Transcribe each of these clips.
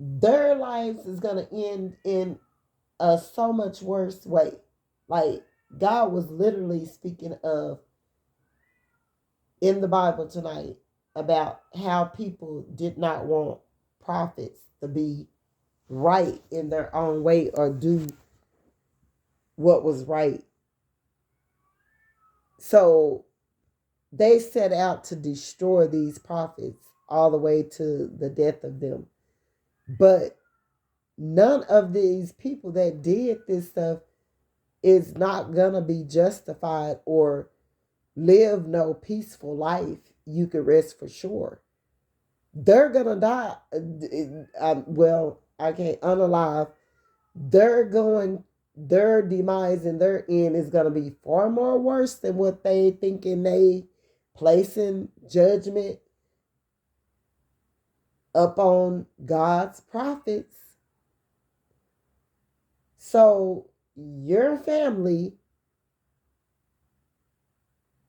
their lives is going to end in a so much worse way. Like, God was literally speaking of in the Bible tonight about how people did not want prophets to be right in their own way or do what was right. So they set out to destroy these prophets all the way to the death of them. But none of these people that did this stuff is not going to be justified or live no peaceful life. You can rest for sure. They're going to die. Well, I can't unalive. They're going, their demise and their end is going to be far more worse than what they thinking they placing judgment upon God's prophets. So your family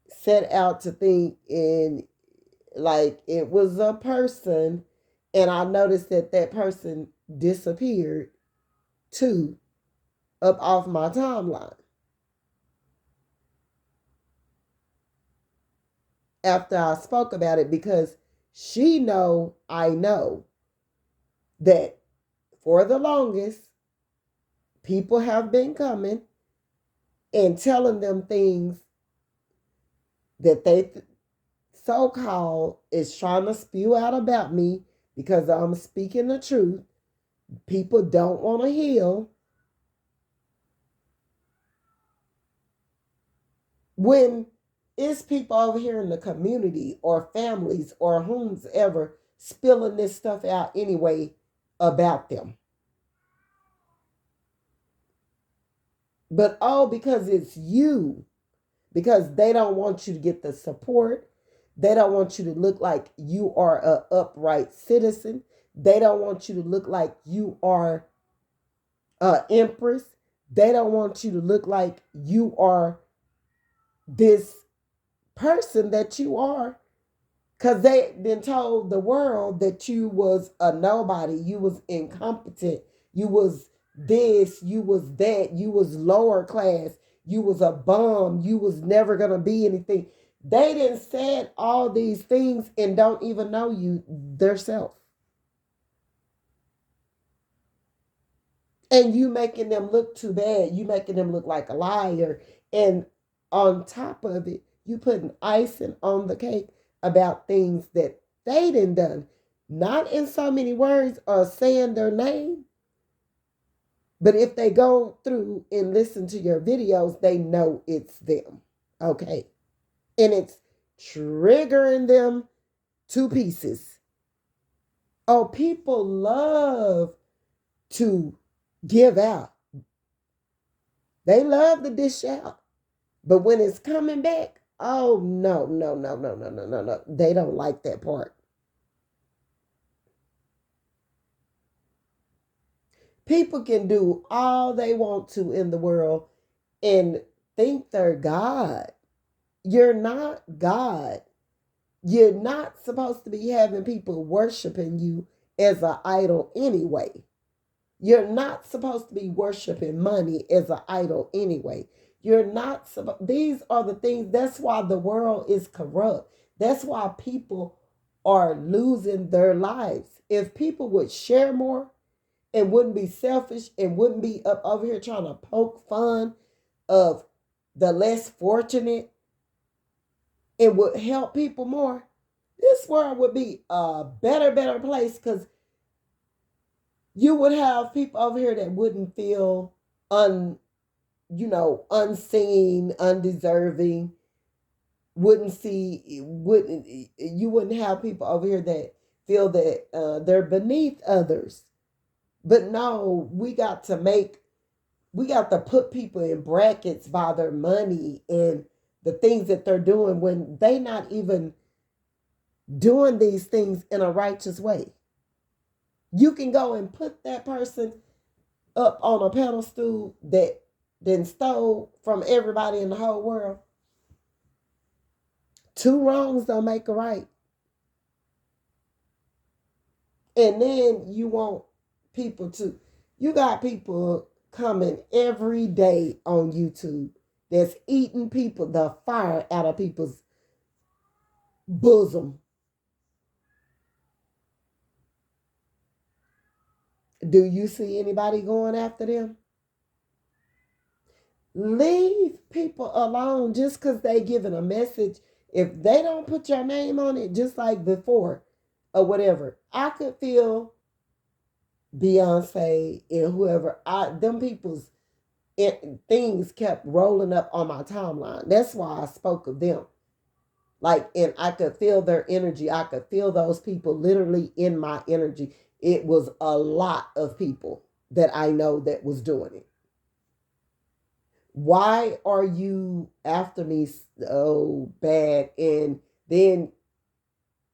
set out to think in like it was a person, and I noticed that that person disappeared too up off my timeline after I spoke about it, because she know I know that for the longest people have been coming and telling them things that they so-called is trying to spew out about me because I'm speaking the truth. People don't want to heal. When it's people over here in the community or families or whomsoever spilling this stuff out anyway about them. But all because it's you, because they don't want you to get the support. They don't want you to look like you are an upright citizen. They don't want you to look like you are an empress. They don't want you to look like you are this person that you are, because they been told the world that you was a nobody, you was incompetent, you was this, you was that, you was lower class, you was a bum, you was never gonna be anything. They didn't said all these things and don't even know you theirself. And you making them look too bad. You making them look like a liar. And on top of it, you putting icing on the cake about things that they done done. Not in so many words or saying their name, but if they go through and listen to your videos, they know it's them. Okay. And it's triggering them to pieces. Oh, people love to give out. They love to dish out. But when it's coming back, oh no, no, no, no, no, no, no, no. They don't like that part. People can do all they want to in the world and think they're God. You're not God. You're not supposed to be having people worshiping you as an idol anyway. You're not supposed to be worshiping money as an idol anyway. You're not supposed, these are the things, that's why the world is corrupt. That's why people are losing their lives. If people would share more and wouldn't be selfish and wouldn't be up over here trying to poke fun of the less fortunate, it would help people more. This world would be a better place, because you would have people over here that wouldn't feel unseen, undeserving, you wouldn't have people over here that feel that they're beneath others. But no, we got to put people in brackets by their money and the things that they're doing when they not even doing these things in a righteous way. You can go and put that person up on a pedestal that then stole from everybody in the whole world. Two wrongs don't make a right. And then you want people to, you got people coming every day on YouTube that's eating people, the fire out of people's bosom. Do you see anybody going after them? Leave people alone just because they giving a message. If they don't put your name on it, just like before or whatever, I could feel Beyonce and whoever, them people's things kept rolling up on my timeline. That's why I spoke of them. Like, and I could feel their energy. I could feel those people literally in my energy. It was a lot of people that I know that was doing it. Why are you after me so bad? And then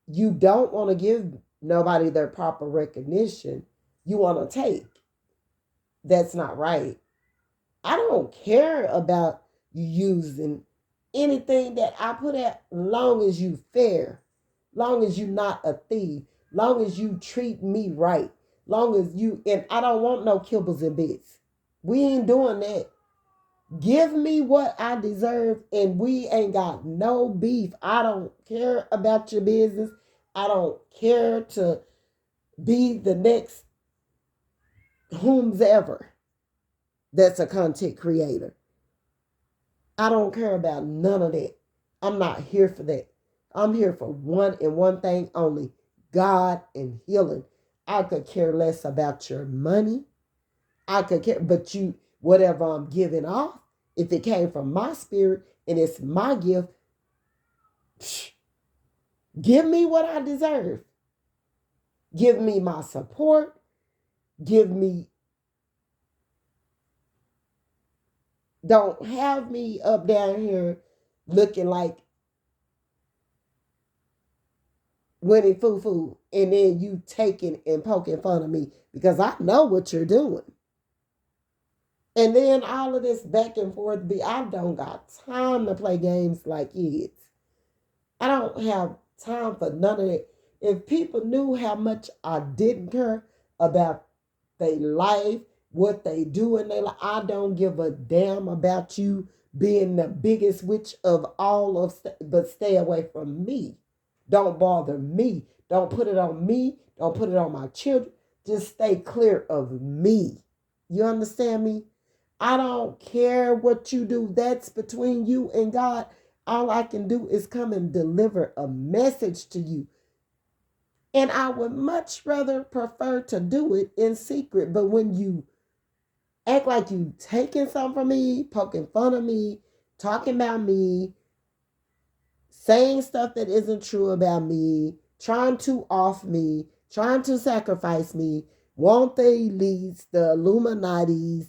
you don't want to give nobody their proper recognition. You want to take. That's not right. I don't care about you using anything that I put out, long as you fair, long as you not a thief, long as you treat me right, long as you, and I don't want no kibbles and bits. We ain't doing that. Give me what I deserve, and we ain't got no beef. I don't care about your business. I don't care to be the next whomsoever that's a content creator. I don't care about none of that. I'm not here for that. I'm here for one and one thing only, God and healing. I could care less about your money. I could care, but you, whatever I'm giving off, if it came from my spirit and it's my gift, give me what I deserve. Give me my support. Give me, don't have me up down here looking like Winnie Foo Foo, and then you taking and poking fun of me because I know what you're doing. And then all of this back and forth, I don't got time to play games like kids. I don't have time for none of it. If people knew how much I didn't care about their life, what they do in their life, I don't give a damn about you being the biggest witch of all of, but stay away from me. Don't bother me. Don't put it on me. Don't put it on my children. Just stay clear of me. You understand me? I don't care what you do. That's between you and God. All I can do is come and deliver a message to you. And I would much rather prefer to do it in secret. But when you act like you taking something from me, poking fun of me, talking about me, saying stuff that isn't true about me, trying to off me, trying to sacrifice me, want the elites, the Illuminatis,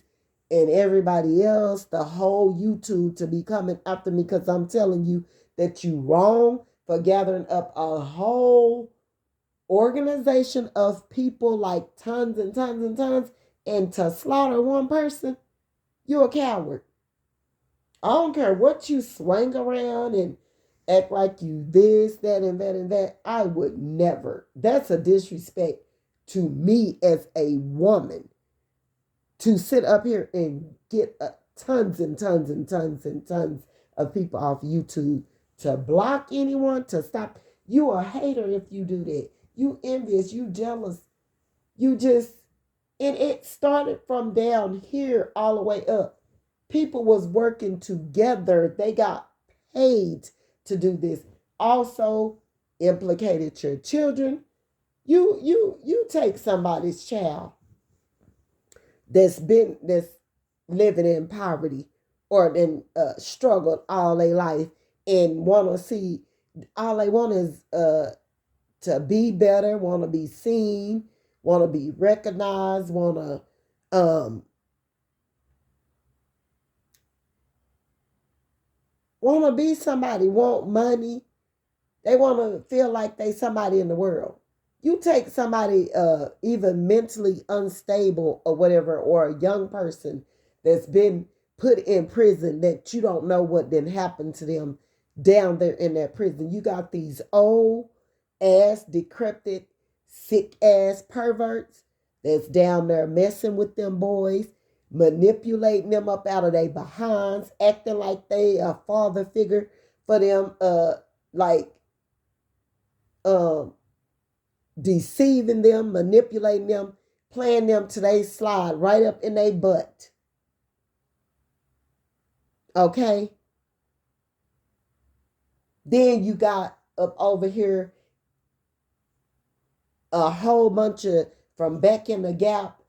and everybody else, the whole YouTube to be coming after me because I'm telling you that you wrong for gathering up a whole organization of people, like tons and tons and tons, and to slaughter one person, you're a coward. I don't care what you swing around and act like you this, that, and that, and that. I would never. That's a disrespect to me as a woman to sit up here and get tons and tons and tons and tons of people off YouTube to block anyone, to stop. You a hater if you do that. You envious, you jealous. You just, and it started from down here all the way up. People was working together. They got paid to do this. Also implicated your children. You take somebody's child that's living in poverty or then struggled all their life and want to see, all they want is to be better, want to be seen, want to be recognized, want to be somebody, want money. They want to feel like they somebody in the world. You take somebody even mentally unstable or whatever, or a young person that's been put in prison that you don't know what then happened to them down there in that prison. You got these old ass, decrepit, sick ass perverts that's down there messing with them boys, manipulating them up out of their behinds, acting like they a father figure for them, like um deceiving them, manipulating them, playing them till they slide right up in their butt. Okay? Then you got up over here a whole bunch of from back in the gap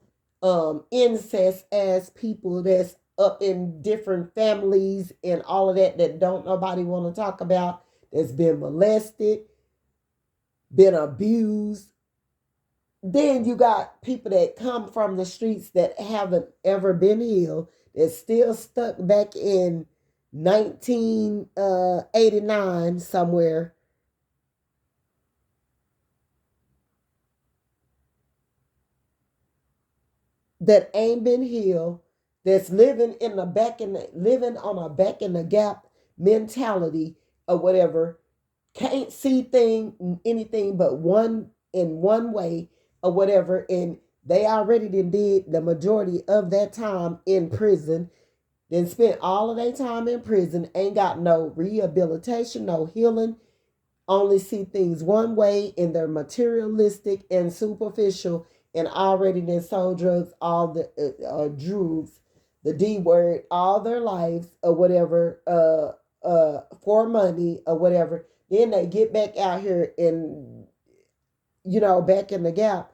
incest as people that's up in different families and all of that don't nobody want to talk about, that's been molested, been abused. Then you got people that come from the streets that haven't ever been healed, that's still stuck back in 1989 somewhere, that ain't been healed, that's living in the back in the living on a back in the gap mentality or whatever, can't see anything but one way or whatever, and they already did the majority of that time in prison, then spent all of their time in prison, ain't got no rehabilitation, no healing, only see things one way and they're materialistic and superficial, and already then sold drugs, all the drugs, the D word, all their lives or whatever, for money or whatever. Then they get back out here and back in the gap